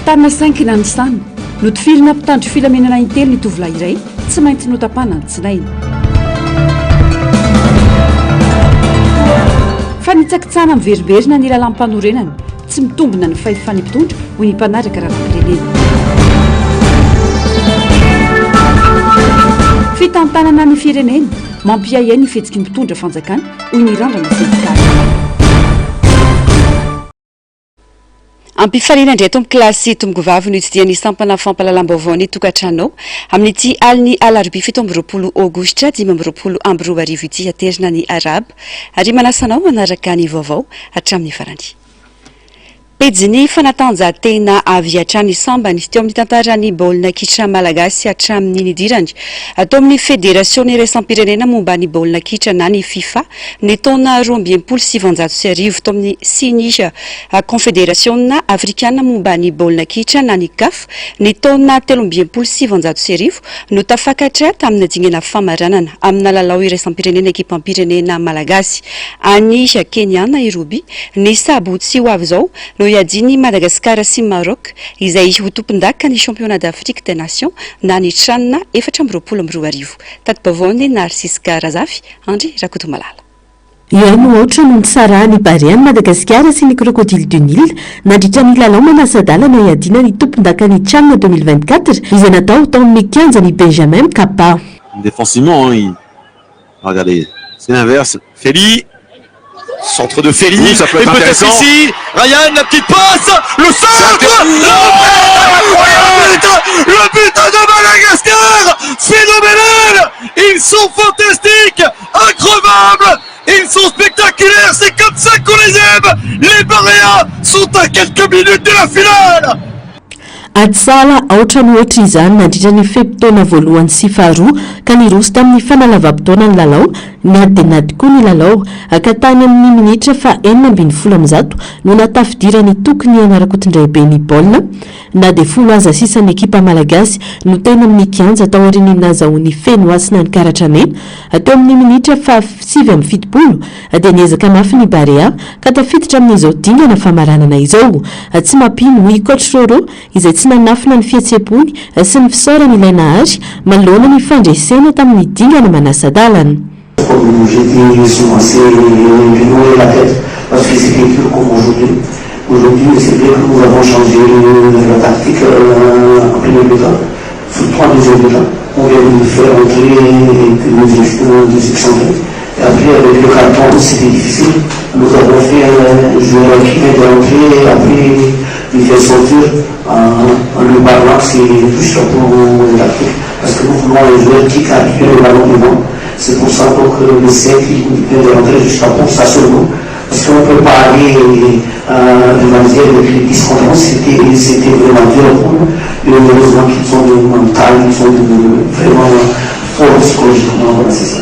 Tanina 5 nanisany notifilina mpitandro filamenana intelo ny tovolahy iray tsy maintsy notapana ny tsinainy. Fa nitsakitsana miverimberina ny lalam-panorenany tsy mitombina ny fahefany-mpitondra hoy ny mpanaraka raram-pirenena. Fitantanana ny firenena mampiayay ny fihetsiky mpitondra fanjakana hoy ny randrana sendikaly. Ampifariana indray tombo-kilasy tombo-govavy no itsidihany sampana fampalalam-baovao ny tokantrano amin'ity aliny alarobia 17 aogositra 2022 ity aterina ny araba ary manasanao manaraka ny vaovao hatramin'ny farany. Pejiny fanatanjahantena avy hatrany sambany teo amin'ny tantarany baolina kitra malagasy hatramin'ny nidirany atao amin'ny fédération raisam-pirenena momba ny baolina kitra na ny FIFA ny taona 2027 tao amin'ny siny confédération africaine momba ny baolina kitra na ny CAF ny taona 2027 no tafakatra tamin'ny dingana famaranana amina lalao raisam-pirenena ekipam-pirenena malagasy any Kenya Nairobi ny sabotsy ho avy zao no iadiny Madagascar sy Maroc izay ho tompon-daka ny championnat d'Afrique des Nations na ny tranona 2022. Tatibavony Narcisse Karazafy, Andry Rakotomalala. Iano ohatra no nitsara ny Bariany Madagascar sy ny Crocodile du Nil nandritra ny lalao manasadalana iadina ny tompon-daka ny tranona 2024 izay natao tao amin'ny kianja ny Benjamin Mkapa. Défensivement, regardez, c'est l'inverse. Feli. Centre de Feli, ça peut être intéressant. Ici, Ryan, la petite passe, le centre, le but de Madagascar, phénoménal. Ils sont fantastiques, increvables, ils sont spectaculaires, c'est comme ça qu'on les aime. Les Baréens sont à quelques minutes de la finale. Atsala aotra ny ohatra izany nandritra ny fepitaona voalohany sy faharoa ka niroso tamin'ny fanalavam-potoana ny lalao ny ady dia nady koa ny lalao akatany amin'ny minitra fa 4:40 no natafidirany ny tokony anara-kotondray-be ny baolina na dia folo aza sisan'ny ekipa malagasy no tena amin'ny kianja tao aorian'ny nazahoan'ny fenoasina ny karatramena atao amin'ny minitra fa 7:70 dia niezaka mafy ny Barea ka tafiditra amin'izao dingana famaranana izao tsy mampino hoy coach Roro izay tsy nanafina ny fietsepony sy ny fisaorany ilaina azy manoloana ny fandresena tamin'ny dingana manasa-dalana. J'étais souvent assez noué la tête parce que c'était plus comme aujourd'hui. Aujourd'hui, c'est vrai que nous avons changé la tactique en premier temps, 3 deuxième temps. On vient de faire entrer que nous échangés. Et après, avec le carton, c'était difficile. Nous avons fait un joueur qui vient d'entrer, après il fait sortir en le parlant, c'est juste pour la tactique. Parce que nous voulons un joueur qui capture le ballon devant. C'est pour ça que le 7 vient de rentrer jusqu'à pour ça seulement. Parce qu'on ne peut pas aller de manière avec les disconférences, c'était vraiment dur pour nous. Et heureusement qu'ils sont mental, ils sont vraiment forts psychologiquement, voilà, c'est ça.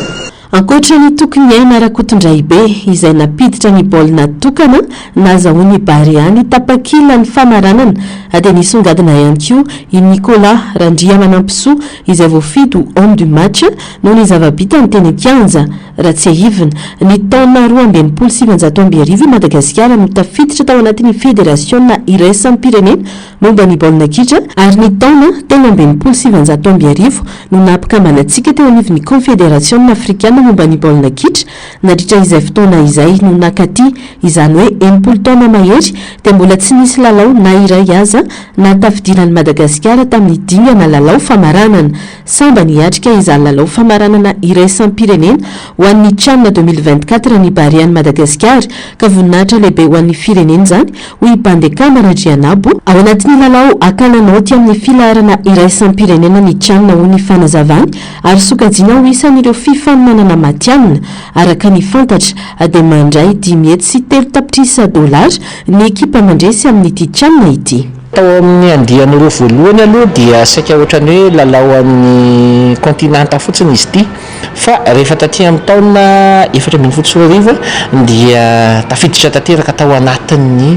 Ankoatrany tokony aina ara-kotondray-be izay napiditra ny baolina tokana nazahoany Bariany tapakila ny famaranana dia nisongadina ihany koa i Nicolas Randria Manampisoa izay voafidy homme du match no ny zava-bita ny teny kianja raha tsy ahivina ny taona 2027 Madagasikara no tafiditra tao anatin'ny fédération iraisam-pirenena momba ny baolina kitra ary ny taona 2027 no napikambanantsika teo anivon'ny confédération africaine momba ny baolina kitra nandritra izay fotoana izay no nakaty izany hoe 80 taona mahery dia mbola tsy nisy lalao na iray aza na tafidirany Madagasikara tamin'ny dingana lalao famaranana samba niatrika izany lalao famaranana iraisam-pirenena ho an'ny tranona 2024 ny Bariany Madagasikara ka voninahitra lehibe ho an'ny firenena zany hoy Bandekama Radrianabo ao anatin'ny lalao akananaoty amin'ny filaharana iraisam-pirenena ny tranona ho ny fanazavany ary sokajiana ho isan'ireo fifaninanana matianina araka ny fantatra dia mandray 10 hetsy sy 3 tapitrisa $, ny ekipa mandresy amin'ity tranona ity. Tao amin'ny andian'ireo voalohany aloha dia saika ohatrany hoe lalao amin'ny kontinanta fotsiny izy ity fa rehefa taty amin'ny taona 2024 dia tafiditra tanteraka tao anatin'ny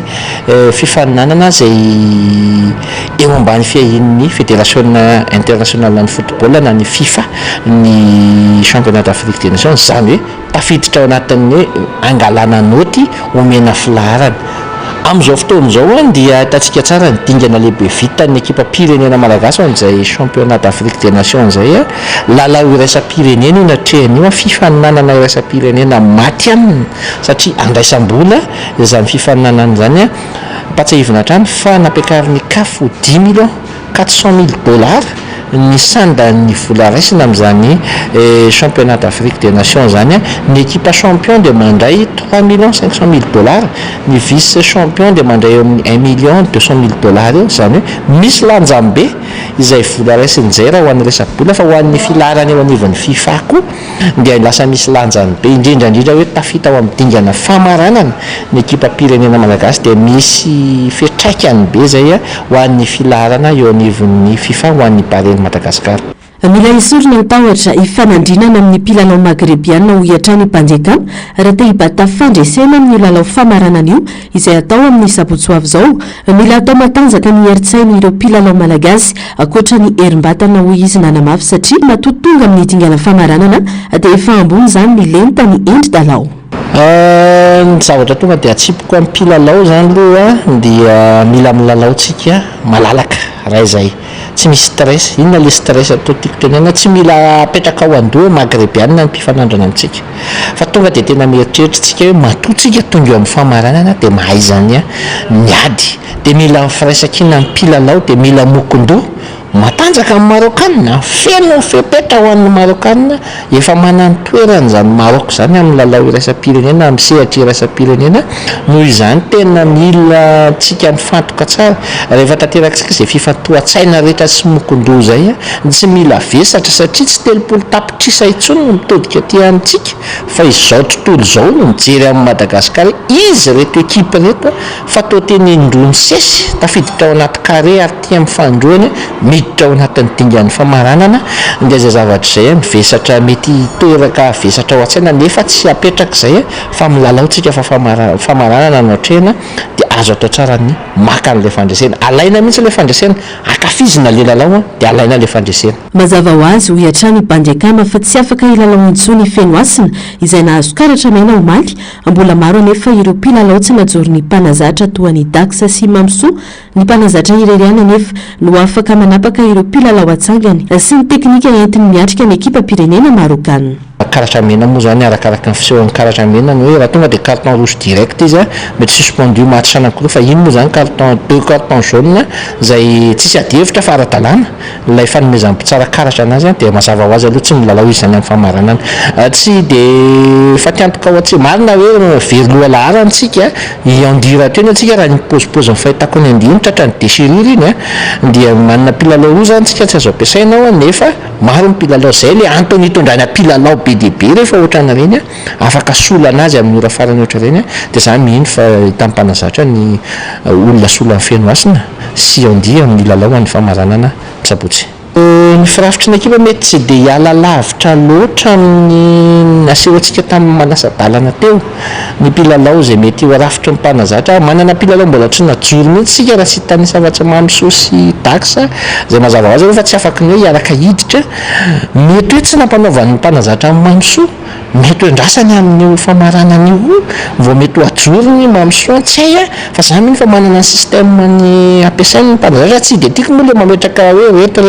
fifaninanana izay eo ambany fiahin'ny fédération internationale ny football na ny FIFA ny championnat d'Afrique des Nations zany hoe tafiditra ao anatin'ny angalana noty omena filaharana Amin'izao fotoan'izao dia hitantsika tsara ny dingana lehibe vitan'ny ekipa pirenena malagasy an'izay championnat d'Afrique des Nations zay lalao iraisam-pirenena inatrehany fifaninanana iraisam-pirenena maty aminy satria andraisam-bola izany fifaninanana zany patsahivina hatrany fa nampiakariny CAF $10,400,000 ny sandan'ny vola raisina amin'izany championnat d'Afrique des Nations zany ny équipe champion de mandray $3,500,000 ny vice champion de mandray eo amin'ny $1,200,000 eo zany hoe misy lanjambe izay vola raisin'izay raha ho an'ny resabola fa ho an'ny filarany eo anivon'ny FIFA koa dia lasa misy lanjany be indrindrandrindra hoe tafita ao amin'ny dingana famaranana ny équipe pirenena malagasy dia misy fitraikany be zay ho an'ny filarana eo anivon'ny FIFA ho an'ny bareny Madagasikara. Mila isorina tahotra ifanandrinana amin'ny mpilalao magrebiana ho iatrany mpanjaka raha te hibata fandresena amin'ny lalao famaranana io izay atao amin'ny sabotsoavy zao. Mila atao matanjaka ny heritsainy ireo mpilalao malagasy akoatra ny herim-batana ho izy nanamafy satria matotonga amin'ny dingana famaranana dia efa ambony zany ny lenta ny endry-dalao. Ny zavatra tonga dia atsipoko amin'ny mpilalao zany aloha dia mila milalaotsika malalaka raha izay tsy misy stress. Inona le stress atao tiako tenena tsy mila apetraka ao andoha magrebiana ny mpifanandrana amintsika fa tonga dia tena mieritreritsika hoe matotsika tonga eo amin'ny famaranana dia mahay zany miady dia mila mifiraisakina amin'ny mpilalao dia mila mokondoha matanjaka amin'ny Marokanina feno fepetra ho an'ny Marokanina efa manana toerana zany Maroko zany amin'ny lalao iraisam-pirenena amin'ny sehatra iraisam-pirenena noho izany tena mila tsika mifantoka tsara rehefa tanterakatsika izay fifantohan-tsaina rehetra sy mokondoha zay tsy mila vesatra satria tsy 30 tapitrisa intsony no mitodika aty amintsika fa izao tontolo izao no mijery amin'ny Madagasikara izy reto ekipa reto fa toa teny indrony sesy tafiditra ao anaty carré ary tia mifandroany miditra ao anatin'ny dingan'ny famaranana dia zay zavatra izay mivesatra mety toeraka vesatra ao an-tsaina nefa tsy apetraka izay fa milalaotsika fa famaranana notrehana dia azo atao tsara ny maka an'ilay fandresena alaina mihitsy ilay fandresena akafizina le lalao dia alaina ilay fandresena. Mazava ho azy ho iatrany mpanjakama fa tsy afaka ilalao intsony feno asina izay nahazo karatra maina omaly mbola maro anefa ireo mpilalao tsy najoro ny mpanazatra toa ny daksa sy mamsoa ny mpanazatra ireriana nefa no afaka manapaka ireo mpilalao atsangany sy ny teknika entiny miatrika ny ekipa pirenena Marokanina. Karatra mena moa zany arakaraka ny fisehoan'ny karatra mena ny hoe raha tonga dia carton rouge direct izy mety suspendu match anankiroa fa iny moa zany deux carton jaune izay tsisy adihevitra fa ara-dalàna ilay fanomezam-pitsara karatra anazy dia mazava ho azy aloha tsy milalao izy zany amin'ny famaranana tsy dia fa tiantoka ao atsy marina hoe veryloha laharantsika iandira teny atsika raha ny pôzipôzy ny fahitako ny andiny tratra ny déchirure iny dia manana mpilalao roa zany tsika tsy azo ampiasaina ao nefa maro mpilalao zay le antony hitondrana mpilalao be dia be rehefa ohatrana reny afaka sola anazy amin'ny ora farany oatra reny dia zany mihino fa hitam-panazatra ny olona sola ny feno asina sy andia amin'ny lalao an'ny famaranana sabotsy. Ny firafitry ny ekipa mety tsy dia hiala lavitra loatra amin'ny asehoantsika tamin'ny manasa-dalana teo ny mpilalao izay mety ho arafitry ny mpanazatra manana mpilalao mbola tsy najoro mihitsy sika raha sy hitany savatsy mamsoa sy daksa izay mazava ho azy rehefa tsy afaka ny hoe hiaraka hiditra mety hoe tsy nampanaovan'ny mpanazatra amin'ny mamsoa mety hoe ndrasany amin'ny famaranana io vao mety ho ajorony mamsoa tsy hay fa zany mihitsy fa manana ny système ny ampiasainy ny mpanazatra tsy dia tiako moa le mametraka hoe reto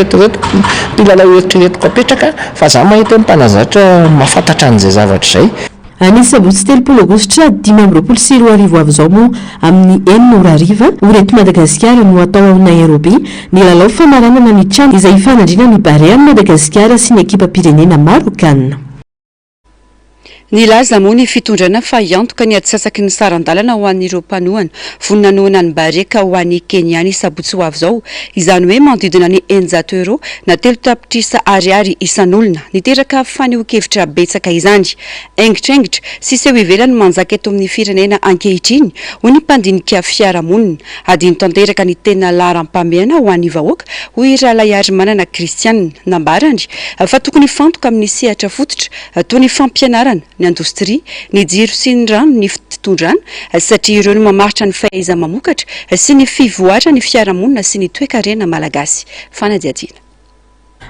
mpilalao eritreretiko apetraka fa za mahita hoe mpanazatra mahafantatra an'izay zavatra izay. Anisy sabotsy 30 aogositra 2024 avy izao moa amin'ny 4:00 ho reto Madagasikara no atao ao Nairobi ny lalao famaranana ny CHAN izay ifanandrina ny Barea Madagasikara sy ny ekipa pirenena Marokanina. Nilaza moa ny fitondrana fa iantoka ny atsasaky ny sarandalana ho an'ireo mpanohana voninanoana ny bareka ho an'ny Keniany sabotsy ho avy izao izany hoe mandidina ny €100 na 3 tapitrisa ariary isan'olona niteraka fanehoan-kevitra betsaka izany aingitraingitra sy seho ivelany manjaka eto amin'ny firenena ankehitriny ho ny mpandinika fiarahamonina adiny tanteraka ny tena laharam-pameana ho an'ny vahoaka ho Rahalaiary Manana Kristianina nambarany fa tokony fantoka amin'ny sehatra fototra toy ny fampianarana ny indostria ny jiro sy ny rano ny fitondrana satria ireo no mamaritra ny fahaiza mamokatra sy ny fivoatra ny fiarahamonina sy ny toe-karena malagasy fanadiadiana.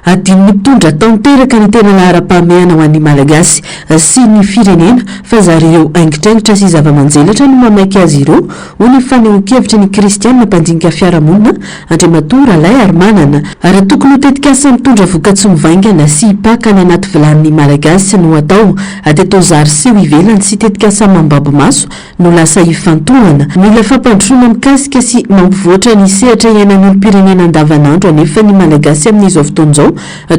adin'ny mpitondra tanteraka ny tena lahara-pahamehana ho an'ny malagasy sy ny firenena fa zareo aingitraingitra sy zava-manjelatra no mamaiky azy ireo ho ny faneho-kevitra ny kristianina mpandinika fiarahamonina Andriamatora Ralay ary manana raha tokony ho tetika asa mitondra voka-tsy mivaingana sy hipakany anaty vilan'ny malagasy no atao atao zary seho ivelany sy tetika asa mambabo maso no lasa hifantohana mila fampandrosoana mikasika sy mampivoatra ny sehatra iainan'ny olom-pirenena andavanandro anefa ny malagasy amin'izao fotoan'izao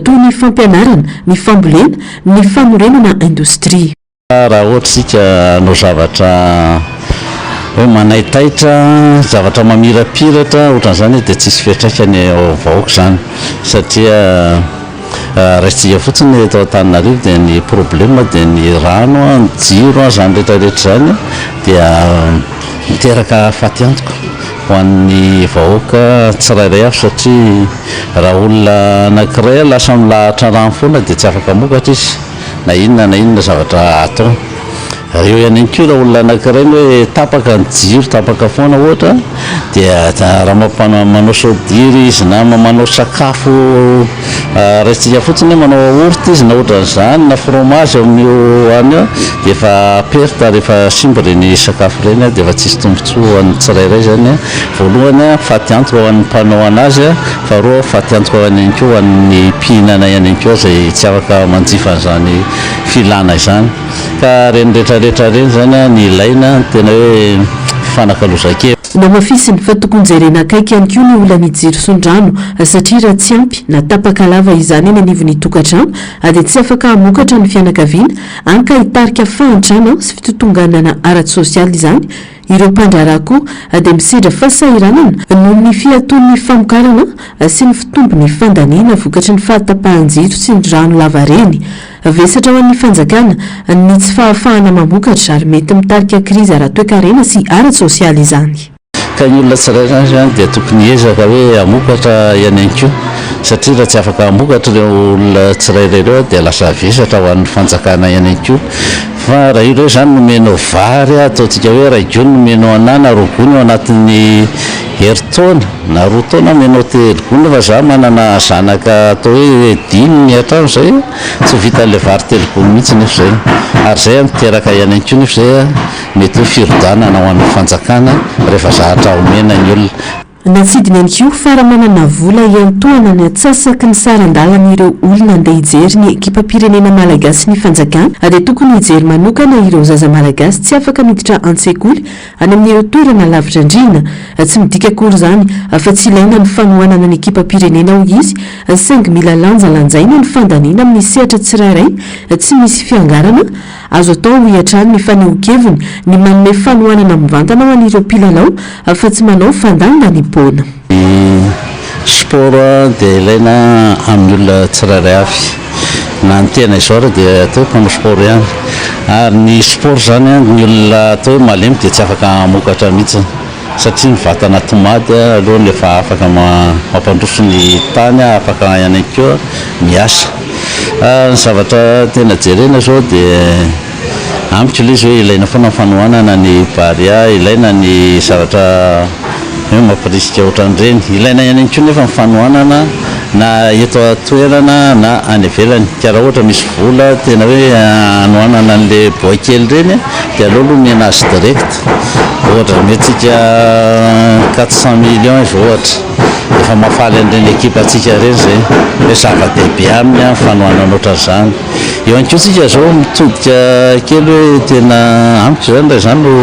toy ny fampianarana ny fambolena ny fanorenana indostria raha ohatra sika no zavatra hoe manaitaitra zavatra mamirapiratra ohatran'izany dia tsisy fiatraikany vahoaka zany satria raisitsika fotsiny eto Antananarivo dia ny problema dia ny rano ny jiro zany rehetrarehetra zany dia miteraka faty antoka ho an'ny vahoaka tsirairay avy satria raha olona anankiray lasa milahatra rano foana dia tsy afaka mokatra izy na inona zavatra atao eo ihany koa raha olona anankiray hoe tapaka ny jiro tapaka foana ohatra dia raha manao sodiry izy na manao sakafo raisitsika fotsiny hoe manao aorta izy na ohatran'izany na fromage amin'io any dia efa perte rehefa simba reny sakafo reny dia efa tsisy tombontsoa an'ny tsirairay zany voalohany faty antoka ho an'ny mpanao anazy faharoa faty antoka ho any koa ho an'ny mpihinana ihany koa izay tsy afaka manjifa an'izany filana izany ka reny rehetrarehetra reny zany ny ilaina tena hoe fanakalozakevitra na mafisiny fa tokony jerena akaiky ihany koa ny olana jiro son-drano satria raha tsy ampy na tapaka lava izany eny anivon'ny tokantrano dia tsy afaka hamokatra ny fianakaviana anka hitarika fahantrana sy fitotonganana ara-tsosialy izany ireo mpandraraha koa dia misedra fahasahiranana noho ny fiaton'ny famokarana sy ny fitombony fandaniana vokatry ny fahatapahan-jiro sy ny rano lava reny vesatra ho an'ny fanjakana ny tsy fahafahana mamokatra ary mety mitarika krizy ara-toekarena sy ara-tsosialy izany ka ny olona tsirairay zany dia tokony ezaka hoe hamokatra ihany koa satria raha tsy afaka hamokatra ireo olona tsirairay ireo dia lasa vesatra ho an'ny fanjakana ihany koa fa raha ireo zany nomenao vary ataontsika hoe raigony nomenao anana rogony ao anatin'ny heritaona na roa taona menao telogony fa za manana zanaka atao hoe dimy ny atrano zay tsy vita an'ilay vary telogony mihitsy nefa zay ary zay miteraka ihany koa nefa zay mety hoe firodanana ho an'ny fanjakana rehefa zahatra omena ny olona natsidiny any koa fa raha manana vola iantohana ny atsasaky ny saran-dalan'ireo olona andeha hijery ny ekipa-pirenena malagasy ny fanjakana dia tokony hijery manokana ireo zaza malagasy tsy afaka miditra an-tsekoly any amin'ireo toerana lavitra andrina tsy midika akory izany fa tsy ilaina ny fanohanana ny ekipa-pirenena ho izy saingy mila lanjalanjaina ny fandaniana amin'ny sehatra tsirairay tsy misy fiangarana azo atao hiatrany ny faneho-keviny ny manome fanohanana mivantana ho an'ireo mpilalao fa tsy manao fandanina ny bona sport dia ilaina amin'ny olona tsirairay avy na ny tena izao raha dia atao mpanao sport ihany ary ny sport zany ny olona atao hoe malemy dia tsy afaka hamokatra mihitsy satria ny vatana tomady alohany efa afaka mampandroso ny tany afaka ihany koa miasa ny zavatra tena jerena zao dia amiko ilay izy hoe ilaina foana fanohanana ny baria ilaina ny zavatra hoe mampirisika ohatran'ireny ilaina ihany koa nefa mifanohanana na eto atoerana na any ivelany ka raha ohatra misy vola tena hoe anohanana an'ilay boakely reny dia aleo aloha mena azy direct ohatra metsika 400 millions izy ohatra efa mafaly an'ireny ekipa atsika reny zay hoe zava-dehibe aminy fanohanana ohatran'izany eo any koa tsika zao mitodika kely hoe tena amiko zany raha izany no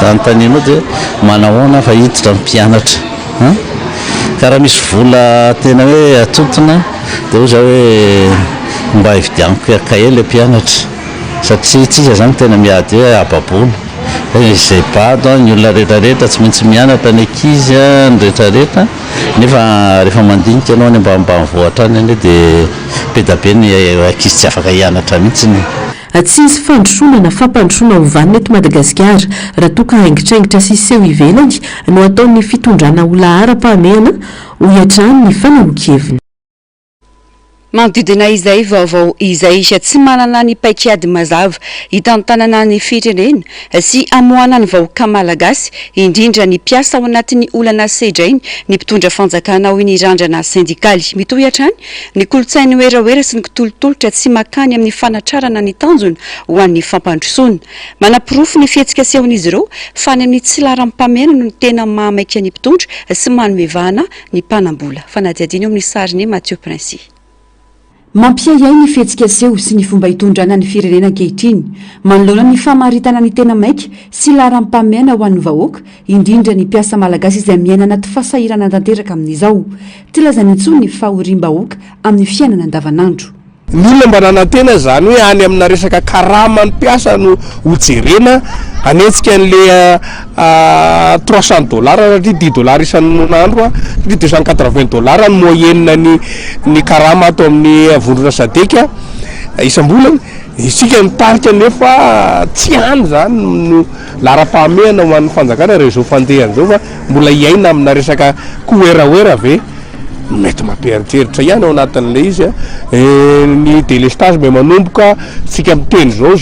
anontanianao dia manahoana fa hiditra mpianatra ka raha misy vola tena hoe atotona dia ho za hoe mba hividianiko kahe ilay mpianatra satria tsika zany tena miady hoe ababoana izay bado ny olona rehetrarehetra tsy maintsy mianatra ny ankizy ny rehetrarehetra nefa rehefa mandinika ianao any ambanivohitra any anie dia be da be ny ankizy tsy afaka hianatra mihitsy tsy misy fandrosoana na fampandrosoana ho vanina eto Madagasikara raha toka haingitraingitra sy seho ivelany no ataon'ny fitondrana olona ara-pahamehana ho hiatrany ny faneho-keviny manodidina izay vaovao izay isy tsy manana ny paikady mazava hita ny tanàna ny firenena sy amoana ny vahoaka malagasy indrindra ny mpiasa ao anatin'ny olana sedrainy ny mpitondra fanjakana ho ny randrana sindikaly mitohy hatrany ny kolotsainy oeraoera sy ny kitolotolotra tsy makany amin'ny fanatrarana ny tanjona ho an'ny fampandrosoana manapirofo ny fihetsika sehon'izy ireo fa ny amin'ny tsy laram-pamena no ny tena mahamaika ny mpitondra sy manomevahana ny mpanambola fanadiadina eo amin'ny sariny Mathieu Princy. Mampiayay ny fihetsika seho sy ny fomba hitondrana ny firenena ankehitriny manoloana ny famaritana ny tena maika sy laram-pamena ho an'ny vahoaka indrindra ny mpiasa malagasy izay miaina anaty fasahirana tanteraka amin'izao tilazany intsony ny fahorim-bahoaka amin'ny fiainana andavanandro. Ny olona mba nanantena zany hoe any amina resaka karama ny mpiasa no hojerena anetsika an'le $300 satria $10 isan'andro satria $280 ny moyenne ny karama ato amin'ny vondrona sadeka isam-bolana isika mitarika nefa tsy any zany no lara-pahamehana ho an'ny fanjakana réseau fandehan'izao fa mbola iaina amina resaka koeraoera ve mety mampieritreritra ihany ao anatin'le izy ny délestage mba manomboka tsika miteny zao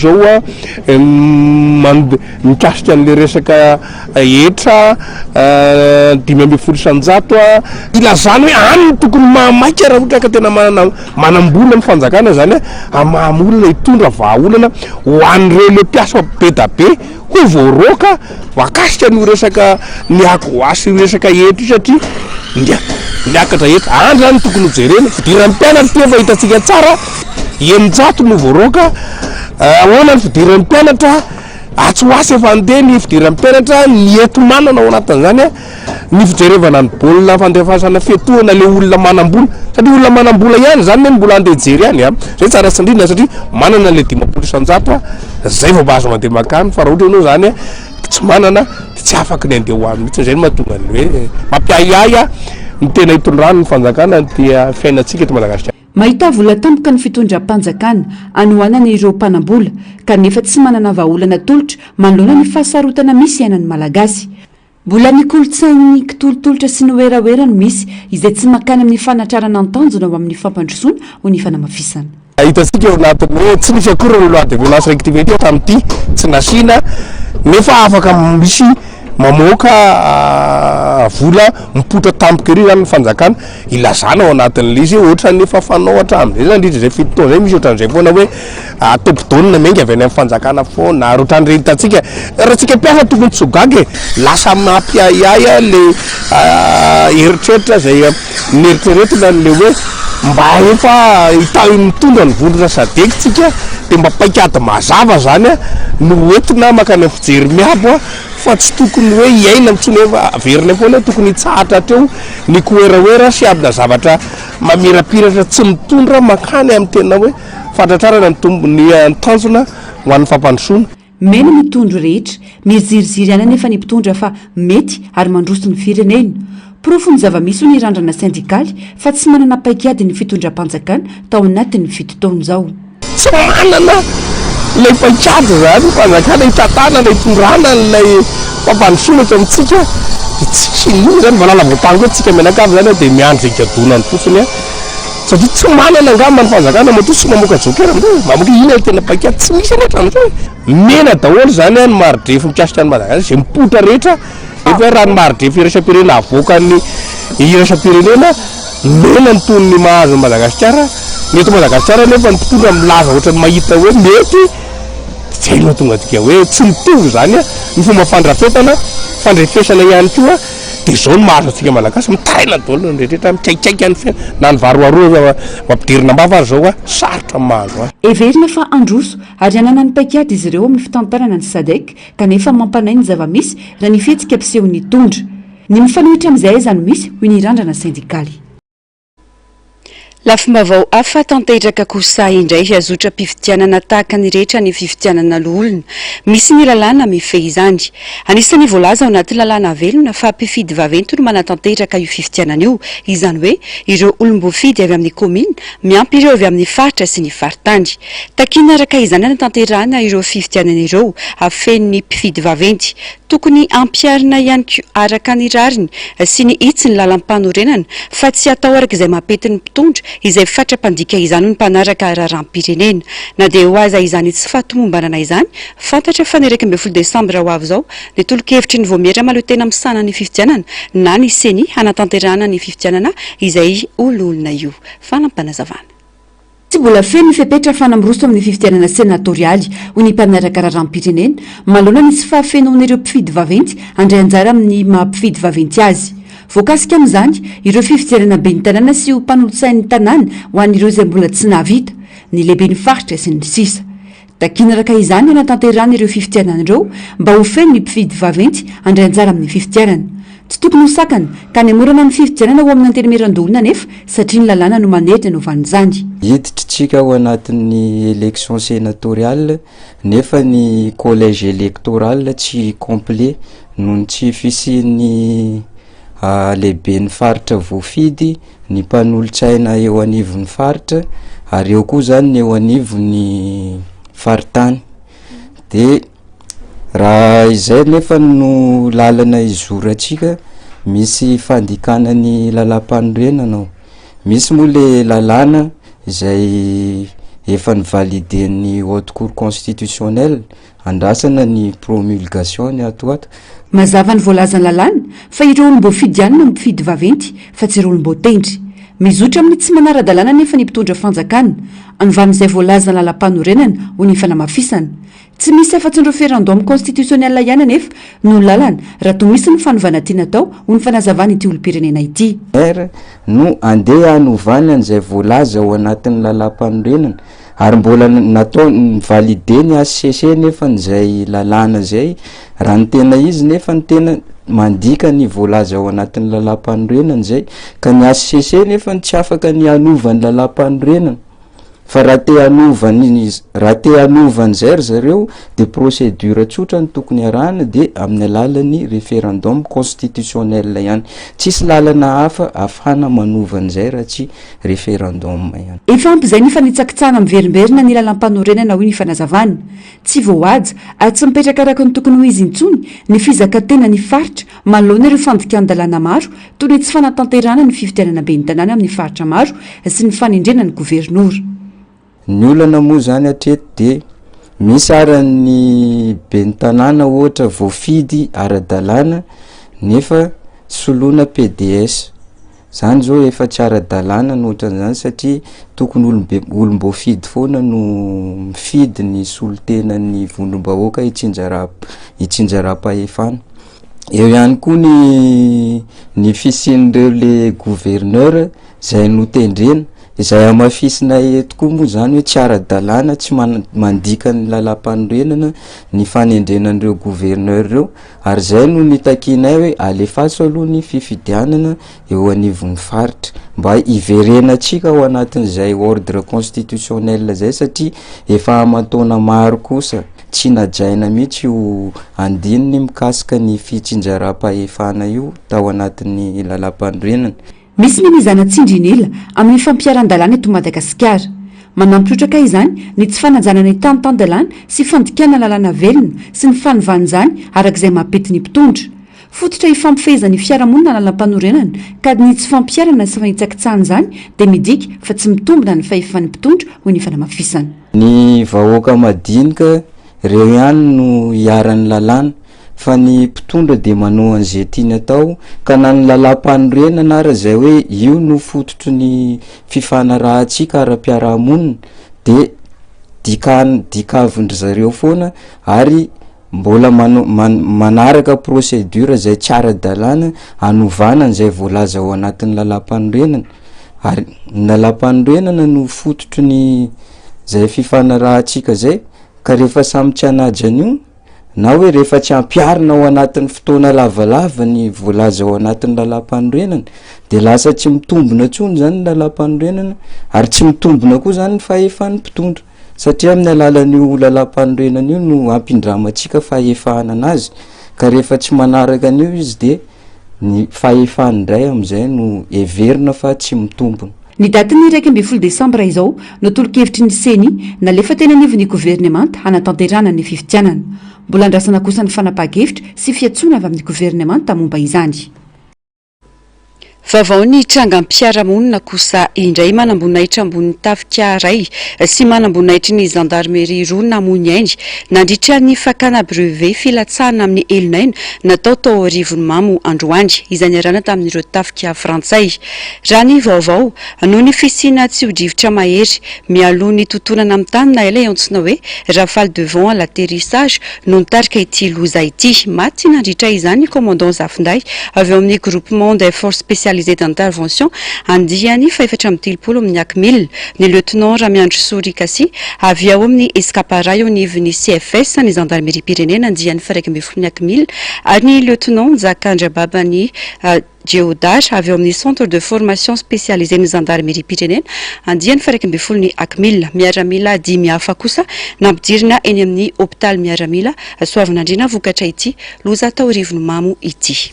mikasika an'le resaka etra 500 ilazany hoe any tokony mahamaika raha ohatra ka tena manambola ny fanjakana zany mahamolana hitondra vahaolana ho an'ireo le mpiasa be da be ho voaroaka vakasika no resaka ny akoasy resaka etra satria miakatra etra andro zany tokony hojerena fidiran'ny mpianatra fa hitantsika tsara eninjato no voaroaka ahoana ny fidiran'ny mpianatra atsoasy efa andeha ny fidiran'ny mpianatra ny eto manana ao anatin'izany ny fijerevana ny baolina fandefasana fetohana le olona manambola satria olona manambola ihany zany ny mbola andeha jery ihany zay tsara sindrina satria manana le 500 zay vao bazo mandeha makany fa raha ohatra ianao zany tsy manana tsy afaka ny andeha ho any mihitsy zay no mahatonga ny hoe mampiayaya ny tena hitondrano ny fanjakana dia fiainantsika eto Madagasikara. Mahita vola tampoka ny fitondram-panjakana anohanana ireo mpanambola kanefa tsy manana vahaolana tolotra manoloana ny fahasarotana misy iainan'ny malagasy. Mbola ny kolotsain'ny kitolotolotra sy ny oeraoera no misy izay tsy makany amin'ny fanatrarana ny tanjona ao amin'ny fampandrosoana ho ny fanamafisana. Hitantsika eo anatiny hoe tsy nisy akory ny loi de violence rectificative tamin'ity tsy nasiana nefa afaka misy mamoaka vola mipotra tampoka ery zany ny fanjakana ilazana ao anatin'le izy ohatra nefa fanao hatramin'izay zany indrindra zay fitotoana zay misy ohatran'izay foana hoe tompidonina menga avy any amin'ny fanjakana foana ary ohatran'ireny hitantsika raha tsika mpiasa tokony tsogagy lasa mampiayaya le eritreritra zay nieritreretina le hoe mba efa mitondra ny vondrona sadeky tsika dia mba paikady mazava zany no entina makany fijery miabo fa tsy tokony hoe iaina mitsony efa averina foana tokony hitsahatra hatreo ny koeraoera sy abina zavatra mamirapiratra tsy mitondra makany amin'ny tena hoe fantatrarana ny tanjona ho an'ny fampandrosoana. Mena mitondro rehetra miziriziry ihany anefa ny mpitondra fa mety ary mandroso ny firenena. Profo ny zava-misy ny randrana sindikaly fa tsy manana paikady ny fitondram-panjakana tao anatin'ny fitotoana izao. Tsy manana ilay paikady zany fanjakana hitatana ilay hitondrana ilay fampandrosoana eto amintsika tsisy ino zany valala voatany koa tsika menakavy zany dia miandry zay gadonany fotsiny satria tsy manana angamba ny fanjakana mato tsy mamoaka jokera mamoaka ina tena paikady tsy misy any hatramin'izao mena daholo zany ny maridrefo mikasika ny Madagasikara zay mipotra rehetra efa raha ny maridrefo iraisam-pirenena avoakany iraisam-pirenena mena ny tony ny mahazo ny Madagasikara mety Madagasikara nefa ny mpitondra milaza ohatra ny mahita hoe mety zay no tonga tika hoe tsy mitovy zany ny fomba fandrafetana fandrefesana ihany koa dia zao ny mahazo antsika malagasy mitaraina daholo ny rehetrarehetra mikaikaiky any fiaina na ny varoaroa mampidirina mbafa ary zao sarotra mahazo azy. Everina fa androso ary anana ny paikady izy ireo amin'ny fitantarana ny sadek kanefa mampanay ny zava-misy raha ny fihetsika mpisehon'ny tondra ny mifanohitra amin'izay zany misy hoy ny randrana sindikaly. Lafomba vao hafa tanteraka kosa indray azotra mpifidianana tahaka ny rehetra ny fifidianana olona misy ny lalàna mifehy izany anisan'ny voalaza ao anaty lalàna velona fa mpifidy vaventy no manatanteraka io fifidianana io izany hoe ireo olom-boafidy avy amin'ny komina miampy ireo avy amin'ny faritra sy ny faritany takina araka izany anatanterana ireo fifidianana ireo afen'ny mpifidy vaventy tokony ampiarina ihany koa araka ny rariny sy ny itsy ny lalam-panorenana fa tsy atao araka izay mampety ny mpitondra izay fatrapandika izany ny mpanaraka raharam-pirenena na dia ho aza izany tsy fatomombanana izany fantatra fa ny 2 desambra ho avy izao ny tolo-kevitry ny voamera malo tena misana ny fifidianana na ny seny hanatanterahana ny fifidianana izay ololona io fanampanazavana. Tsy mbola feno ny fepetra fanamroso amin'ny fifidianana senatorialy ho ny mpanaraka raharam-pirenena malona ny tsy fahafenoan'ireo mpifidy vaventy andray anjara amin'ny mahampifidy vaventy azy. Voakasika amin'izany ireo fifidianana be ny tanàna sy ho mpanolotsain'ny tanàna ho an'ireo izay mbola tsy nahavita ny lehibe ny faritra sy ny sisa. Takinaraka izany hanatanterahana ireo fifidianana ireo mba ho feno ny mpifidy vaventy andray anjara amin'ny fifidianana. Tsy tokony ho sakana ka ny amorana ny fifidianana ho amin'ny antenemeran-dolona nefa satria ny lalàna no manerina no van'izany. Hiditrintsika ao anatin'ny élection sénatoriale nefa ny collège électoral tsy complet noho tsy fisian'ny lehibe ny faritra voafidy ny mpanolotsaina eo anivon'ny faritra ary eo koa zany ny eo anivon'ny faritany de raha izay nefa no lalana izoratsika misy fandikanany lalam-panorenana misy moa le lalàna izay efa nivaliden'ny haute cour constitutionnelle andrasana ny promulgation ny atoato. Mazava ny voalazany lalàna fa ireo olom-bo fidianina no mpifidy vaventy fa tsy ireo olom-bo tendry. Mizotra amin'ny tsy manara-dalàna nefa ny mpitondra fanjakana anovan'izay voalazana lalam-panorenana ho ny fanamafisana. Tsy misy afa-tsy ny référendum constitutionnel ihany nefa no lalàna raha toa misy ny fanovana tiana tao ho ny fanazavana ity olom-pirenena ity. No andeha hanovana an'izay voalaza ao anatin'ny lalam-panorenana ary mbola natao valide ny ACC nefa n'izay lalàna zay raha ny tena izy nefa ny tena mandika ny voalaza ao anatin'ny lalam-panorenana zay ka ny ACC nefa tsy afaka ny hanovany lalam-panorenana fa raha te hanovany zay zareo de procédure tsotra ny tokony arahana de amin'ny alalan'ny référendum constitutionnel ihany tsisy lalana hafa afahana manovany zay raha tsy référendum ihany. Efa ampy izay ny fanitsakitsahana miverimberina ny lalam-panorenana hoy ny fanazavana tsy voahaja ary tsy mipetraka araka ny tokony ho izy intsony ny fizakantena ny faritra manoloana ireo fandikan-dalàna maro toy ny tsy fanatanterahana ny fifidianana be ny tanàna amin'ny faritra maro sy ny fanendrena ny gouvernoura. Ny olana moa zany hatreto de misy aran'ny be ny tanàna ohatra voafidy ara-dalàna nefa soloina PDS zany zao efa tsy ara-dalàna no ohatran'izany satria tokony olom-bo fidy foana no mifidy ny solontenan'ny vondrom-bahoaka hitsinjara-pahefana. Eo ihany koa ny fisian'ireo le gouverneur zay no tendrena izay amafisina eto koa moa zany hoe tsy ara-dalàna tsy mandika ny lalam-panorenana ny fanendrenan'ireo gouverneur ireo ary zay no nitakinay hoe alefaso aloha ny fifidianana eo anivon'ny faritra mba iverenatsika ao anatin'izay ordre constitutionnel zay satria efa amatona maro kosa tsy najaina mihitsy ho andininy mikasika ny fitsinjara-pahefana io tao anatin'ny lalam-panorenana. Misy ny mizana-tsindrinila amin'ny fampiaran-dalàna eto Madagasikara. Manampitrotraka izany ny tsy fananjanana ny tany-tan-dalàna sy fandikana lalàna velona sy ny fanovan'izany arak'izay mampety ny mpitondra. Fototra hifampifehezan'ny fiarahamonina lalam-panorenana ka ny tsy fampiarana sy fanitsakitsahana izany dia midika fa tsy mitombina ny fahefan'ny mpitondra ho ny fanamafisana. Ny vahoaka madinika ireo ihany no hiaran'ny lalàna fa ny mpitondra de manao an'izay tiany atao ka na ny lalam-panorenana ara zay hoe io no fototry ny fifanarahantsika ara-piarahamonina de dikavindry zareo foana ary mbola manaraka procédure zay tsy ara-dalàna hanovana an'izay voalaza ao anatin'ny lalam-panorenana ary ny lalam-panorenana no fototry ny zay fifanarahantsika zay ka rehefa samy tsy hanaja an'io na hoe rehefa tsy ampiarina ao anatin'ny fotoana lavalava ny voalaza ao anatin'ny lalam-panorenana de lasa tsy mitombona tsony zany ny lalam-panorenana ary tsy mitombona koa zany ny fahefan'ny mpitondra satria amin'ny alalan'io lalam-panorenana io no ampindramatsika fahefahana anazy ka rehefa tsy manaraka an'io izy de ny fahefahany indray amin'izay no everina fa tsy mitombona. Ny datiny 12 desambra izao no tolo-kevitry ny seny nalefa teny anivon'ny gouvernemanta hanatanterahana ny fifidianana. Mbola andrasana kosa ny fanapaha-kevitra sy fiantsoana avy amin'ny gouvernemanta momba izany. Vaovao ny trangam-piaramonina kosa indray manambonahitra ambony tafika ray sy manambonahitry ny gendarmerie roa namony aindy nandritra ny fakana brevet filatsahana amin'ny elonaina natao tao rivony mamo androandy izany arana tamin'ireo tafika frantsay. Raha ny vaovao noho ny fisina tsy hodrivotra mahery mialoha ny totonana amin'ny tany na ela antsona hoe rafale devant à l'atterrissage no nitarika ity loza ity. Maty nandritra izany commandant Zafinday avy eo amin'ny groupement des forces spécialisées d'intervention andiany fa 430 amin'ny Akmil ny lieutenant Ramiandro Sorikasi avy ao amin'ny escapara eo anivon'ny CFS ny gendarmerie pirenena andiany fa 220 Akmil ary ny lieutenant Zakandra Babany Geodar avy ao amin'ny centre de formation spécialisé ny gendarmerie pirenena andiany fa 220 Akmil miaramila 10 hafa kosa nampidirina eny amin'ny hôpital miaramila soavinandrina vokatra ity loza tao rivony mamo ity.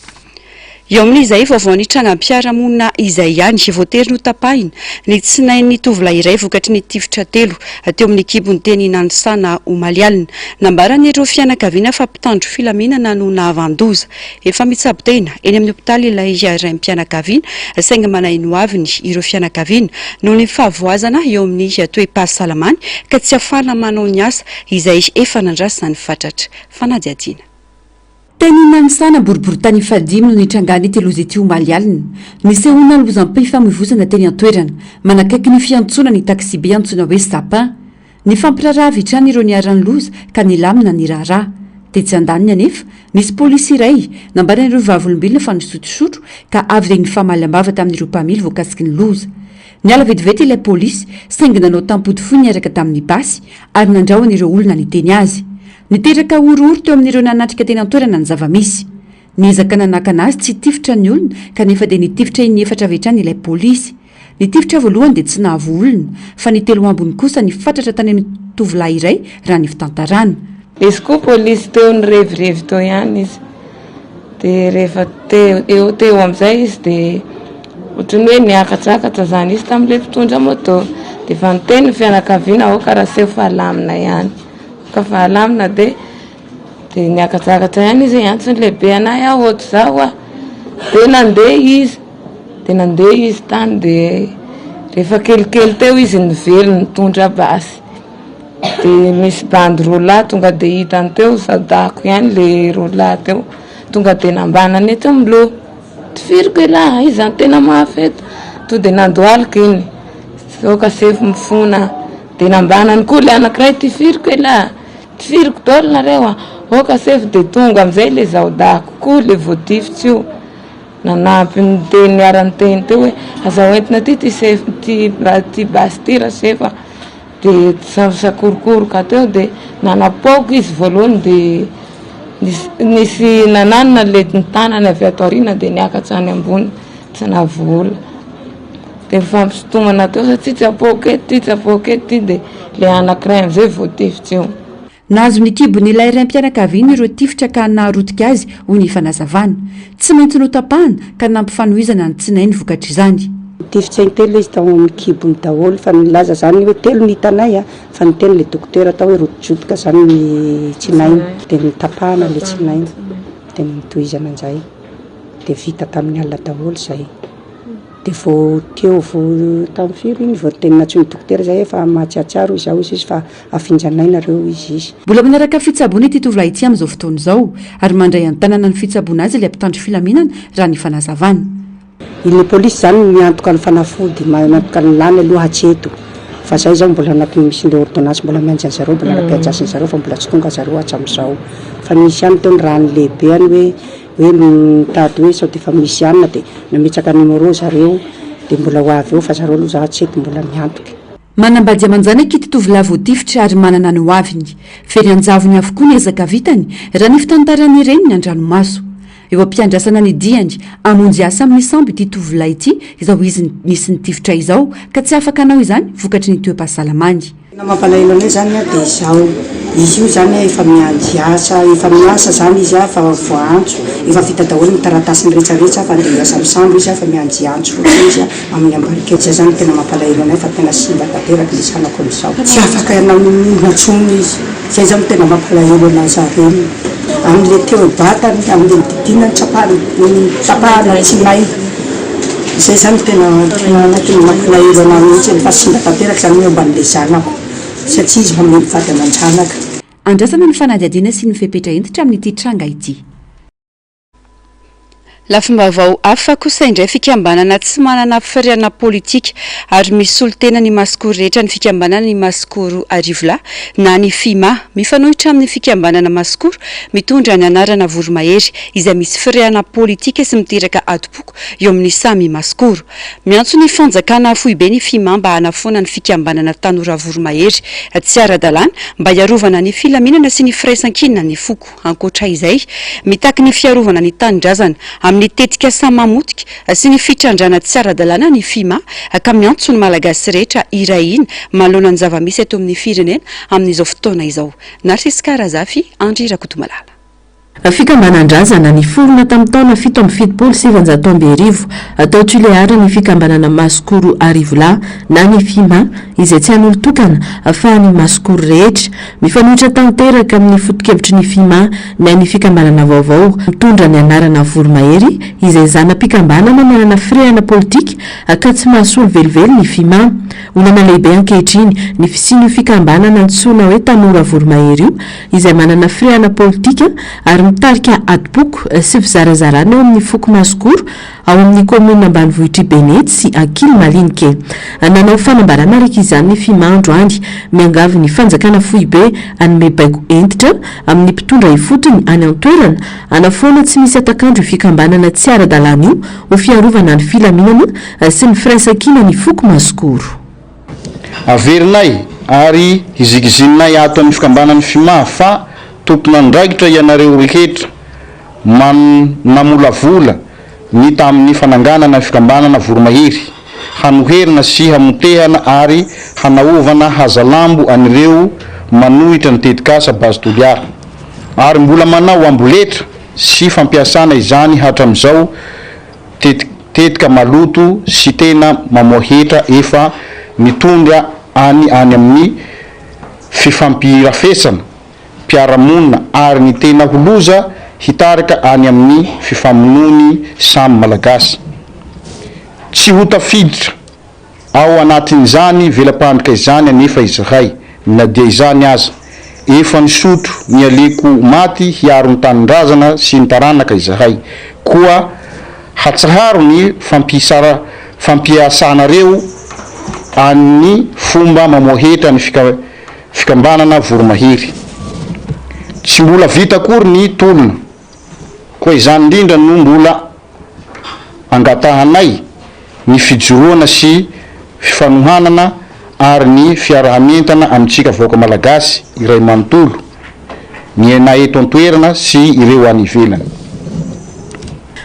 Eo amin'izay vaovao ny trangam-piaramonina izay ihany voatery notapahina ny tsinain'ny tovolahy iray vokatry ny tifitra telo teo amin'ny kibony teny Nanisana Omalialina nambarany ireo fianakaviana fa mpitandro filaminana no nahavandoza efa mitsabo tena eny amin'ny hôpitaly ilay raim-pianakaviana sainga manaino aviny ireo fianakaviana noho ny fahavoazana eo amin'ny toe-pahasalamany ka tsy afana manao ny asa izay efa nandrasana ny fatratra fanadiadina. Teny Nanisana boribory tany fadimy no nitrangany ity loza ity Omalialina. Nisehona ny lozam-py famoivozana teny an-toerana manakaiky ny fiantsona ny taxi be antsona hoe sapin. Ny fampiraraha vitrany ireo niaran'ny loza ka nilamina ny raharaha. Tetsy andaniny anefa nisy polisy iray nambaran'ireo vavolombelona fa nisotrosotro ka avy ny famaly ambava tamin'ireo mpamily voakasiky ny loza. Niala vetivety ilay polisy saingy nanao tampody foy niaraka tamin'ny basy ary nandrahoana ireo olona niteny azy. Niteraka orooro teo amin'ireo nanatrika teny an-toerana ny zavamisy. Niezaka nanakana azy tsy tifitra ny olona kanefa dia nitifitra iny efatra avetrany ilay polisy. Nitifitra voalohany dia tsy nahavo olona fa ny telo ambony kosa ny fatratra tany amin'ny tovolahy iray raha ny fitantarana. Izy koa polisy teo ny revirevy teo ihany izy. Dia rehefa teo amin'izay izy dia ohatrany hoe niakatsakatra zany izy tamin'ilay mpitondra moto. Dia efa niteny ny fianakaviana ao karaha fa lamina ihany. Ka fa lamina dia niakatsakatra ihany izy antony lehibe anahy aho ohatr' izao a. Dia nandeha izy tany dia rehefa kelikely teo izy niveriny nitondra basy. Dia misy bandy rola tonga dia hitany teo sadako ihany le rola teo. Tonga dia nambanany eto miloha. Tifiriko elahy izany tena mahafeto. To dia nandohalika iny. Sao ka sefy mifona. Dia nambanany koa le anankiray tifiriko elahy. Tifiriko daholo nareo a. Oka sefy dia tonga amin'izay le zahodako koa le voatifitsy io. Nanampy ny teny niarany teny teo hoe aza entina ty basy ty raha sefa. Dia sakorokoroka teo dia nanapaoko izy voalohany dia nisy nananina le tanany avy ato aoriana dia niakatra any ambony tsy nahavola. Dia mifampisotomana teo satria tsy apaoko ety dia le anankiray amin'izay voatifitsy io. Nahazo ny kibony ilay raim-pianakaviana ireo tifitra ka naharotika azy hoy ny fanazavana. Tsy maintsy notapahana ka nampifanohizana ny tsinainy vokatra izany. Tifitra intelo izy tao amin'ny kibony daholo fa nilaza zany hoe telo ny hitanay a fa niteny le dokotera tao hoe rototrotoka zany ny tsinainy dia nitapahana le tsinainy dia nitohizana an'izay dia vita tamin'ny alina daholo izay. Dia vao teo vao tamin'ny firy iny vao teny natsoa ny dokotera izay efa mahatsiatsiaro izao izy fa afinjanainareo izy. Mbola manaraka fitsaboana ity tovolahy ity amin'izao fotoana izao ary mandray an-tanana ny fitsaboana azy ilay mpitandro filaminana raha ny fanazavana. Ilay polisy zany miantoka ny fanafody miantoka ny lany aloha hatseto fa zay zao mbola anaty misy ilay ordonnance mbola mianjany zareo mbola anapiajasin'ny zareo fa mbola tsy tonga zareo hatramin'izao fa misy ihany teo ny rano lehibe any hoe mitady hoe sao dia efa misy ihany dia nametsaka numéro zareo dia mbola ho avy eo fa zareo aloha za hatseto mbola miantoka. Manambady amanjana ity tovolahy voatifitra ary manana ny hoaviny. Very anjavony avokoa ny ezaka vitany raha ny fitantarany ireny ny an-dranomaso. Eo ampiandrasana ny diany amonjy asa amin'ny sambo ity tovolahy ity izao izy nisy nitifitra izao ka tsy afaka anao izany vokatry ny toe-pahasalamany. Mampalahelo anay zany a dia izao izy io zany efa miasa zany izy a fa voantso efa vita daholo ny taratasiny rehetrarehetra fa andeha hiasa amin'ny sambo izy a fa mianjy antso fotsiny izy a amin'ny ambarikety zany tena mampalahelo anay fa tena simba tanteraka ny sanako amin'izao tsy afaka ianao natsony izy zay zany tena mampalahelo anazy reny amin'le teo batany amin'le didina ny tapahana tsinainy izay zany tena anatiny mampalahelo anao mihitsy rehefa simba tanteraka zany hoe mban'le zanako satria izy mameno vady aman-janaka. Andrasana ny fanadihadiana sy ny fepetra entitra amin'ity tranga ity. Lafim-baovao hafa kosa indray fikambanana tsy manana firiana politika ary misy olo-tena ny masikoro rehetra ny fikambanana ny masikoro Arivola na ny FIMA mifanohitra amin'ny fikambanana masikoro mitondra ny anarana Voromahery izay misy firiana politika sy miteraka adopoko eo amin'ny samy masikoro. Miantso ny fanjakana foibe ny FIMA mba hanafoana ny fikambanana Tanora Voromahery tsy ara-dalàna mba hiarovana ny filaminana sy ny firaisan-kinina ny foko. Ankoatra izay mitaky ny fiarovana ny tanindrazana ny tetika sa mamotika sy ny fitrandrana tsy ara-dalàna ny FIMA ka miantso ny malagasy rehetra irahina manoloana ny zava-misy eto amin'ny firenena amin'izao fotoana izao. Narsiska Razafy, Andry Rakotomalala. Fikambanandrazana ny forona tamin'ny taona 770 atao Tuleara ny fikambanana masikoro Arivola na ny FIMA izay tsy hanolo tokana fa ny masikoro rehetra mifanohitra tanteraka amin'ny foto-kevitry ny FIMA na ny fikambanana vaovao mitondra ny anarana Voromahery izay zanam-pikambanana manana firehana politika ka tsy mahasolo velively ny FIMA. Olana lehibe ankehitriny ny fisinio fikambanana antsoina hoe Tanora Voromahery io izay manana firehana politika ary mitarika adopoko sy fizarazarana eo amin'ny foko masikoro ao amin'ny komuna ambanivohitra Benety sy Ankily Malinike. Nanao fanambarana araka izany ny FIMA androany miangavy ny fanjakana foibe anome baiko entitra amin'ny mpitondra ifotony any an-toerana anafoana tsy misy atakandro fikambanana tsy ara-dalàna io ho fiarovana ny filaminana sy ny firaisan-kina ny foko masikoro. Averinay ary izikizininay ato amin'ny fikambanan'ny FIMA fa tompon'andraikitra ianareo rehetra namolavola ny tamin'ny fananganana fikambanana Voromahery hanoherina sy hamotehana ary hanaovana hazalambo anireo manohitra ny tetikasa base Tuleara ary mbola manao amboletra sy fampiasana izany hatram'izao tetika maloto sy tena mamohetra efa mitondra any amin'ny fifampirafesana mpiaramonina ary ny tena holoza hitarika any amin'ny fifamonony samy malagasy tsy ho tafiditra ao anatin'izany velam-pandrika izany anefa izahay na dia izany aza efa ny sotro ny aleko maty hiaro ny tanindrazana sy ny taranaka izahay koa hatsaharo ny fampiasanareo any fomba mamohetra ny fikambanana Voromahery. Tsy mbola vita akory ny tolona koa izany indrindra no mbola angatahanay ny fijoroana sy fifanohanana ary ny fiarahamentana amintsika vahoaka malagasy iray manontolo ny anay eto an-toerana sy ireo any ivelany.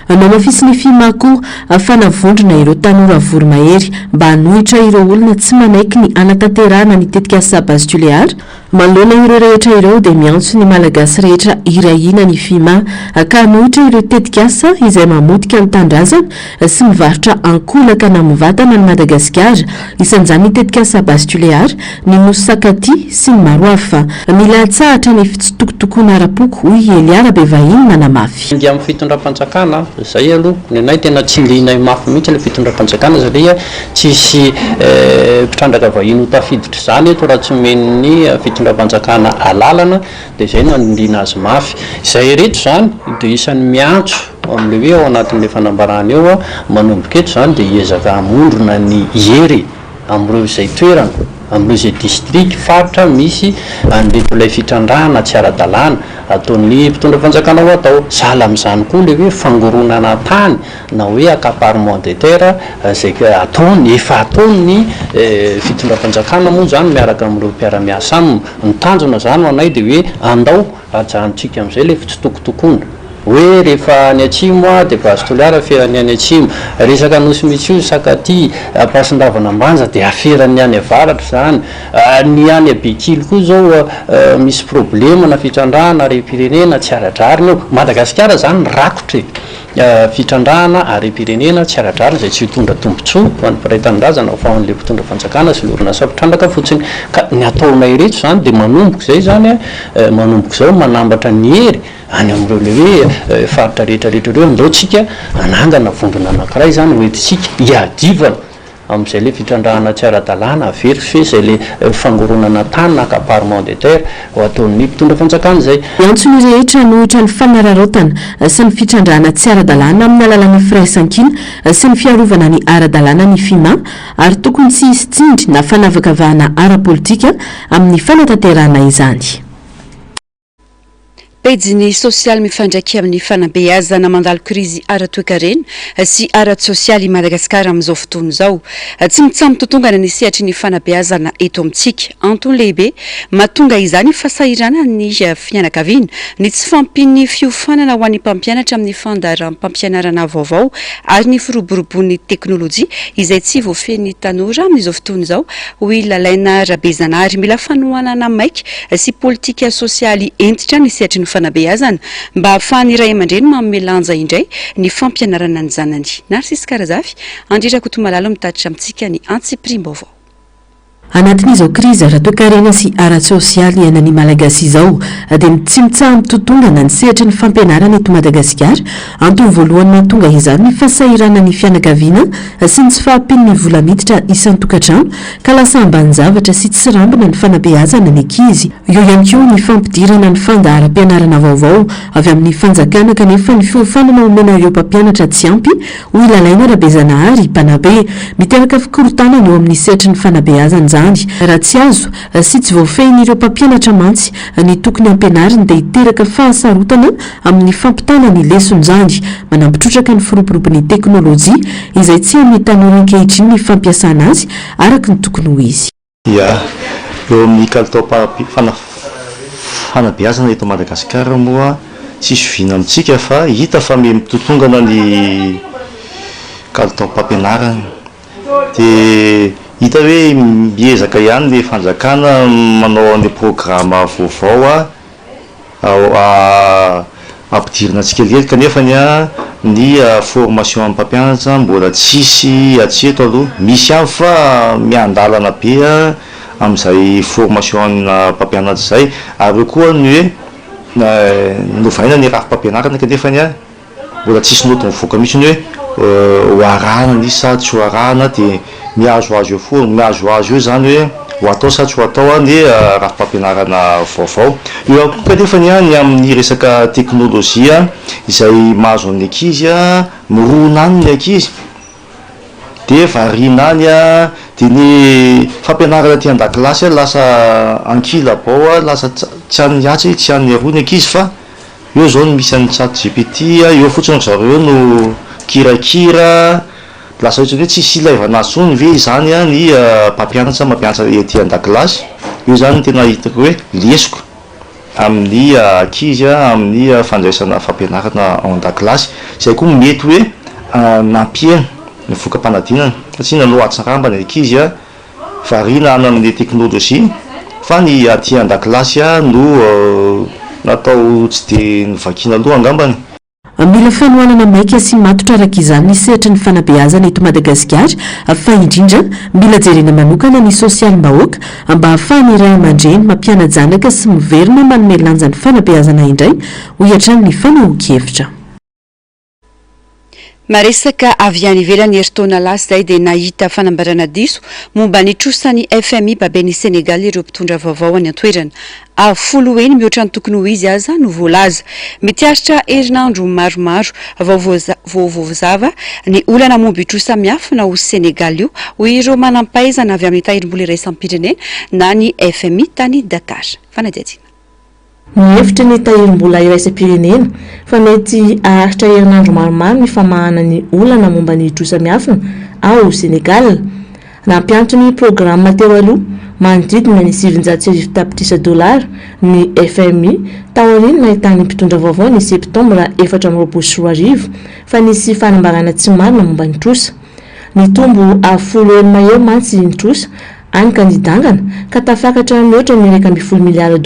Namafisy ny FIMA koa fanavondrona ireo Tanora Voromahery mba hanohitra ireo olona tsy manaiky ny anatanterahana ny tetikasa base Tuleara. Manoloana ireo rehetra ireo dia miantso ny malagasy rehetra irahina ny FIMA ka hanohitra ireo tetikasa izay mamotika ny tandrazana sy mivarotra ankolaka na mivatana ny Madagasikara isan'izany ny tetikasa base Tuleara ny Nosakaty sy ny maro hafa. Mila tsahatra ny fitsitokotokona ara-poko hoy Eliara Bevahiny nanamafy. Dia amin'ny fitondram-panjakana zay aloha ny anay tena tsy linay mafy mihitsy le fitondram-panjakana satria tsisy mpitrandraka vahiny ho tafiditra zany eto raha tsy meno ny fitondram-panjakana alalana dia zay no andrina azy mafy. Izay rehetra zany dia isan'ny miantso amin'le hoe ao anatin'le fanambarana eo manomboka eto zany dia hiezaka hamondrona ny hery amin'ireo izay toerana amin'ireo izay district faritra misy an'reto ilay fitrandrahana tsy ara-dalàna ataon'ny mpitondra fanjakana ho atao. Sahala amin'izany koa le hoe fangoronana tany na hoe accaparement de terre zay ataony efa ataony fitondra fanjakana moa zany miaraka amin'ireo mpiara-miasa aminy. Ny tanjona zany ho anay dia hoe andao ajanontsika amin'izay le fitsitokotokona hoe rehefa ny atsimo dia base Tuleara aferany any atsimo, resaka Nosy Mitsio Sakaty Pasindavana Ambanja dia aferany any avaratra zany. Ny any Abekily koa zao misy problema na fitrandrahana re-pirenena tsy aradrariny eo. Madagasikara zany rakotra fitrandrahana ary-pirenena tsy aradrarina zay tsy hitondra tombontsoa ho an'ny mpiray-tanindrazana fa ho an'le mpitondra fanjakana sy lorina sapitrandraka fotsiny ka ny ataonay rehetra zany de manomboka zay zany manomboka zao manambatra ny hery any am'ireo le hoe faritra rehetrarehetra reo ndao tsika anangana vondrona anankiray zany hoentitsika iadivana am'izay le fitrandrahana tsy ara-dalàna avery fe zay le fangoronana tany na accaparement de terre ho ataon'ny mpitondra fanjakana zay antsony rehetra nohitra ny fanararotana sy ny fitrandrahana tsy ara-dalàna amin'ny alalan'ny firaisan-kina sy ny fiarovana ny ara-dalàna ny fima ary tokony tsy hisy tsindry na fanavakavahana ara-politika amin'ny fanatanterahana izany pejiny sosialy mifandraiky amin'ny fanabeazana mandalo krizy ara-toekarena sy ara-tsosialy Madagasikara amin'izao fotoana izao tsy mitsampy totongana ny sehatry ny fanabeazana eto amintsika antony lehibe mahatonga izany fasahirana ny fianakaviana ny tsy fampiny fiofanana ho an'ny mpampianatra amin'ny fandaharam-pampianarana vaovao ary ny firoborobon'ny teknôlôjia izay tsy voafeny tanora amin'izao fotoana izao ho ilalaina rabezanary mila fanohanana maika sy politika sosialy entitra ny sehatry ny fanabeazana mba ahafahany iray aman-dreny mamelanja indray ny fampianarana ny zanany Narcisse Karazafy andrerako tomalalo mitatitra amintsika ny antsiprimbovao anatin'izao krizy ara-toekarena sy ara-tsosialy iainan'ny malagasy izao dia tsy mitsampy totongana ny sehatra ny fampianarana eto Madagasikara antony voalohany mahatonga izany ny fasahirana ny fianakaviana sy ny tsy fahampian'ny vola miditra isan-tokantrano ka lasa ambany zavatra sy tsy rambina ny fanabeazana ny ankizy eo ihany koa ny fampidirana ny fandaharam-pianarana vaovao avy amin'ny fanjakana kanefa ny fiofanana omena ireo mpampianatra tsy ampy ho ilalaina rabezanahary mpanabe miteraka fikorotanana eo amin'ny sehatra ny fanabeazana raha tsy azo sy tsy voafehin'ireo mpampianatra mantsy ny tokony ampianariny dia hiteraka fahasarotana amin'ny fampitana ny leson'izany manampitrotraka ny firoborobon'ny teknôlôjia izay tsy amin'ny tanora ankehitriny ny fampiasana azy araka ny tokony ho izy ia eo amin'ny kalitao fanabeazana eto Madagasikara moa tsisy vina amintsika fa hita fa mitotongana ny kalitao mpampianarana dia hita hoe miezaka ihany le fanjakana manao an'le programme vaovao ampidirina tsikelikely kanefa ny formation amin'ny mpampianatra mbola tsisy atseto aloha misy ihany fa miandalana be amin'izay formation na mpampianatra zay ary koa ny hoe novaina ny raha mpampianarana kanefa mbola tsisy noto mivoaka mihitsy ny hoe hoarahana ny sady tsy hoarahana dia miazoazo eo foana miazoazo eo zany hoe ho atao sady tsy ho atao ny raha mpampianarana vaovao eo koa kanefa ny amin'ny resaka teknôlôjia izay mahazo ny ankizy mirona any ny ankizy dia variana any dia ny fampianarana ty an-dakilasy lasa ankila bao lasa tsy an'ny atsy tsy an'ny aroa ny ankizy fa eo zao no misy an'ny ChatGPT eo fotsiny zareo no kirakira lasa ohatrany hoe tsisy ilaivana tsony ve izany ny mpampianatra mampianatra ety an-dakilasy io zany tena hitako hoe lesoko amin'ny ankizy amin'ny fandraisana fampianarana ao an-dakilasy izay koa mety hoe nampiena ny voka-panadinana satria nanao atsaramba ny ankizy variana any amin'ny teknôlôjia fa ny aty an-dakilasy no natao tsy de nivakina aloha angambany mila fanohanana maika sy matotra araka izany ny sehatra ny fanabeazana eto Madagasikara fa indrindra mila jerena manokana ny sosialim-bahoaka mba ahafahany iray aman-dreny mampiana-janaka sy miverina manome lanja ny fanabeazana indray ho hiatrany ny fanahoan-kevitra maresaka avy any ivelany heritaona lasy zay dia nahita fanambarana diso momba ny trosan'ny FMI babeny Senegal ireo mpitondra vaovao any an-toerana folo eny mihoatra ny tokony ho izy aza no voalaza mitiaritra herinandro maromaro vaovozava ny olana momba itrosa miafina ho Senegal io ho ireo manampaizana avy amin'ny tahirim-bola iraisam-pirenena na ny FMI tany Dakar fanadiadina mihevitra ny tahirim-bola iraisam-pirenena fa mety aharitra herinandro maromaro ny famahana ny olana momba ny itrosa miafina ao Senegal nampianto ny programma teo aloha manodidina ny $750 ny FMI taoriny nahitany mpitondra vaovao ny septambra 2024 fa nisy fanambarana tsy marina momba ny trosa ny tombo afolo eny mahery mantsy ny trosa any ka nidangana ka tafakatra mihoatra ny $120 miliara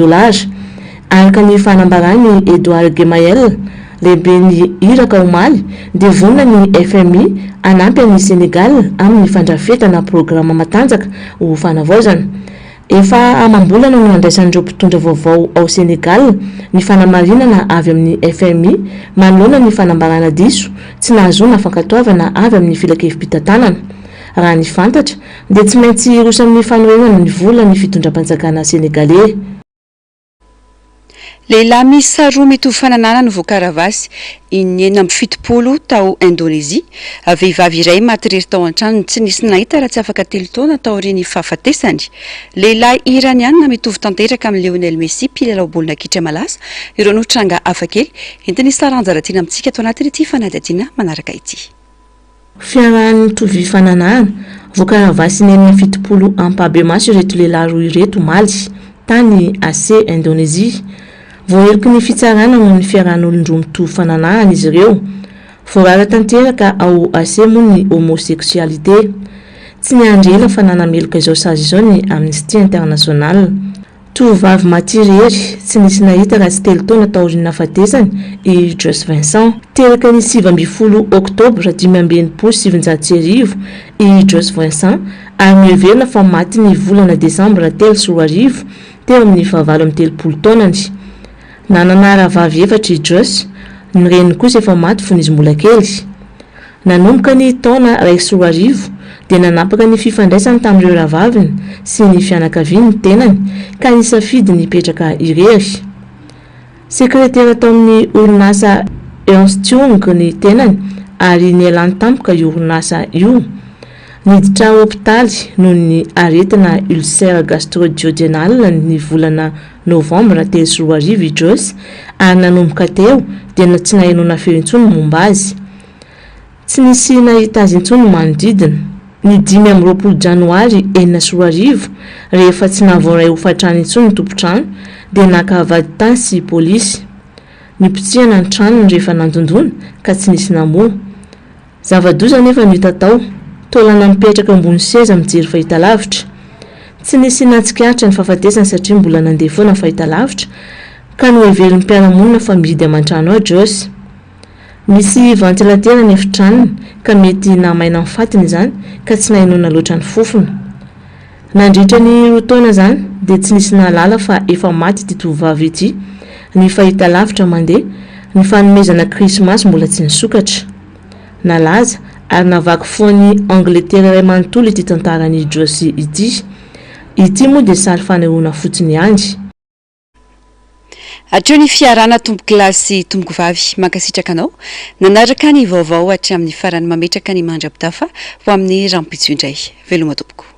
araka ny fanambarany Edouard Gemael lehibe ny iraka omaly dia vonina ny FMI anampy ny Sénégal amin'ny fandrafetana programa matanjaka ho fanavaozana. Efa amam-bolana no andraisan'ireo mpitondra vaovao ao Sénégal ny fanamarinana avy amin'ny FMI manoloana ny fanambarana diso tsy nahazoana fankatoavana avy amin'ny filakevim-pitantanana. Raha ny fantatra dia tsy maintsy rosa amin'ny fanorenana ny vola ny fitondram-panjakana sénégalais. Lehilahy miisa roa mitovy fananana no voakaravasy inenina amby 70 tao Indonésia. Vehivavy iray maty rery tao an-trano tsy nisy nahita raha tsy afaka 3 taona taorian'ny fahafatesany. Lehilahy iraniana mitovy tanteraka amin'ny Lionel Messi mpilalao baolina kitra malaza. Ireo no tranga hafakely entin'ny saranjaratina amintsika ato anatin'ity fanadadiana manaraka ity. Fiarahan'ny tovy fananana voakaravasy inenina 70 ampabemasy ireto lehilahy roa ireto maly tany AC Indonésia. Voaheriko ny fitsarana noho ny fiarahan'olon-droa mitovy fananahana izy ireo. Voarara tanteraka ao AC moa ny homosexualité. Tsy niandry ela fa nanameloka izao sazy izao ny Amnesty International. Tovovavy maty rery tsy nisy nahita raha tsy 3 taona taorian'ny nahafatesany i Joyce Vincent. Teraka ny 7 oktobra 2019 i Joyce Vincent ary mieverina fa maty ny volana desambra 3 teo amin'ny fahavalo amin'ny 30 taonany. Nanana rahavavy efatra i Joyce, ny reniny kosa efa maty fony izy mbola kely. Nanomboka ny taona 1 dia nanapaka ny fifandraisany tamin'ireo rahavaviny sy ny fianakaviany ny tenany ka nisafidy nipetraka irery. Sekretera tao amin'ny orinasa Ernst Young ny tenany ary nialany tampoka io orinasa io. Niditra hôpitaly noho ny aretina ulcère gastro-duodénal ny volana novambra 3 i Joyce ary nanomboka teo dia tsy nahenona feo intsony momba azy. Tsy nisy nahita azy intsony manodidina. Ny 20 janoary 4 rehefa tsy nahavoray ho fatrany intsony ny tompotrano dia nakavady tany sy polisy. Nipotsihana ny tranony rehefa nandondona ka tsy nisy namoa. Zava-doza nefa no hita tao. Taolana mipetraka ambony seza mijery fahitalavitra. Tsy nisy natsikaritra ny fahafatesany satria mbola nandeha foana fahitalavitra ka no heveriny mpiara-monina fa mihidy aman-trano ao Joyce. Misy ventilatera ny efitranony ka mety namaina amin'ny fatiny izany ka tsy nahenona loatra ny fofona. Nandritra ny 2 taona izany dia tsy nisy nahalala fa efa maty ity tovovavy ity. Ny fahitalavitra mandeha, ny fanomezana krismasy mbola tsy nisokatra. Nalaza ary navaky foany Angleterre iray manontolo ity tantarany Joyce ity. Ity moa dia sary fanehoana fotsiny ihany. Hatreo ny fiarana tombo kilasy tomboky vavy mankasitraka anao nanaraka ny vaovao hatramin'ny farany mametraka ny mandra-pitafa ho amin'ny rampitso indray. Veloma tompoko.